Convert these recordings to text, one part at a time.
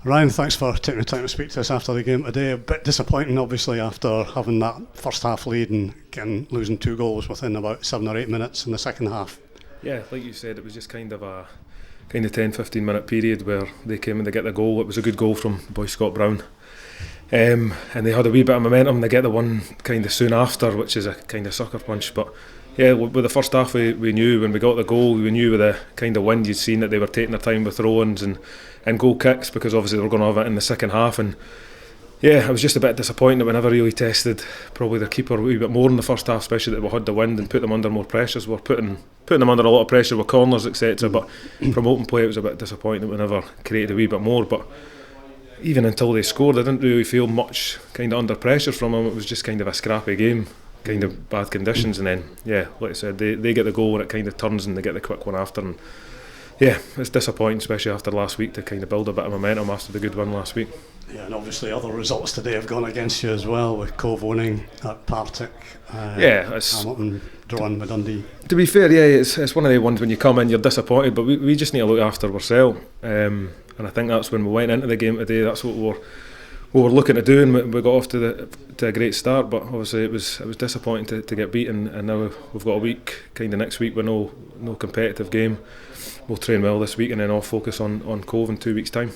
Ryan, thanks for taking the time to speak to us after the game today. A bit disappointing, obviously, after having that first half lead and losing 2 goals within about 7 or 8 minutes in the second half. Yeah, like you said, it was just kind of 10-15 minute period where they came and they get the goal. It was a good goal from the boy Scott Brown. And they had a wee bit of momentum. They get the one kind of soon after, which is a kind of sucker punch. But yeah, with the first half, we knew when we got the goal, we knew with the kind of wind you'd seen that they were taking their time with throw-ins and goal kicks, because obviously they were going to have it in the second half. And yeah, I was just a bit disappointed that we never really tested probably the keeper a wee bit more in the first half, especially that we had the wind and put them under more pressures. We were putting them under a lot of pressure with corners, etc. But from open play, it was a bit disappointing that we never created a wee bit more. But even until they scored, I didn't really feel much kind of under pressure from them. It was just kind of a scrappy game, kind of bad conditions, and then yeah, like I said, they get the goal and it kind of turns and they get the quick one after. And yeah, it's disappointing, especially after last week, to kind of build a bit of momentum after the good win last week. Yeah, and obviously other results today have gone against you as well, with Cove winning at Partick, Hamilton drawing with Dundee. To be fair, yeah, it's one of the ones when you come in you're disappointed, but we just need to look after ourselves, and I think that's when we went into the game today. That's what we were looking to do, and we got off to a great start. But obviously it was disappointing to get beaten, and now we've got a week kind of next week with no competitive game. We'll train well this week and then I'll focus on Cove in 2 weeks' time.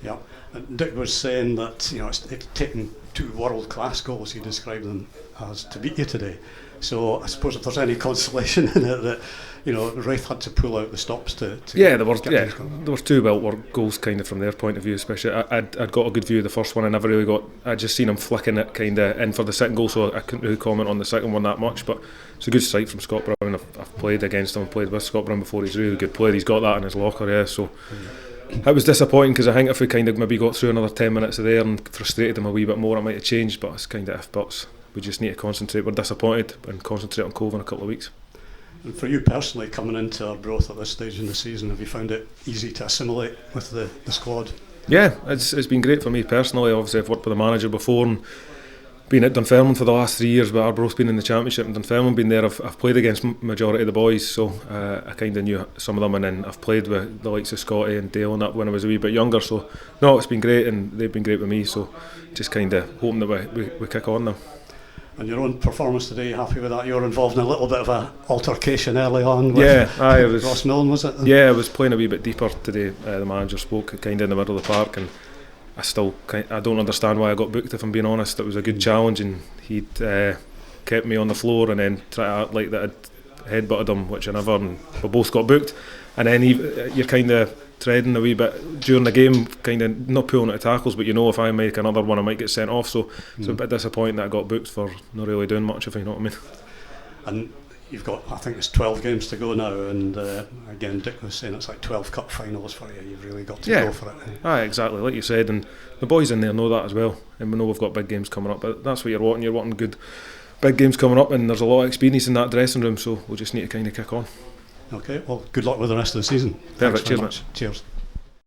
Yeah, and Dick was saying that it's taken 2 world-class goals, he described them as, to beat you today. So I suppose if there's any consolation in it that Raith had to pull out the stops to there were 2 well-worked goals kind of from their point of view. Especially I'd got a good view of the first one. I'd just seen him flicking it kind of in for the second goal, so I couldn't really comment on the second one that much. But it's a good strike from Scott Brown. I've played against him, played with Scott Brown before. He's a really good player. He's got that in his locker, yeah. So it was disappointing, because I think if we kind of maybe got through another 10 minutes of there and frustrated him a wee bit more, it might have changed. But it's kind of if-buts. We just need to concentrate. We're disappointed and concentrate on Cove in a couple of weeks. And for you personally, coming into Arbroath at this stage in the season, have you found it easy to assimilate with the squad? Yeah, it's been great for me personally. Obviously I've worked with the manager before and been at Dunfermline for the last 3 years, but Arbroath's been in the Championship and Dunfermline been there. I've played against majority of the boys, so I kind of knew some of them, and then I've played with the likes of Scotty and Dale and that when I was a wee bit younger. So no, it's been great and they've been great with me, so just kind of hoping that we kick on now. And your own performance today, you happy with that? You were involved in a little bit of an altercation early on with Ross Milne, was it? Yeah, I was playing a wee bit deeper today. The manager spoke kind of in the middle of the park, and I don't understand why I got booked, if I'm being honest. It was a good challenge, and he'd kept me on the floor and then tried to act like that I'd headbutted him, which I never, and we both got booked. And then you're kind of treading a wee bit during the game, kind of not pulling at tackles, but if I make another one I might get sent off, so it's a bit disappointing that I got booked for not really doing much, if you know what I mean. And you've got, I think it's 12 games to go now, and again Dick was saying it's like 12 cup finals for you. You've really got to go for it. Exactly, like you said, and the boys in there know that as well, and we know we've got big games coming up, but that's what you're wanting good big games coming up, and there's a lot of experience in that dressing room, so we'll just need to kind of kick on. Okay, well, good luck with the rest of the season. Perfect, cheers, much. Cheers.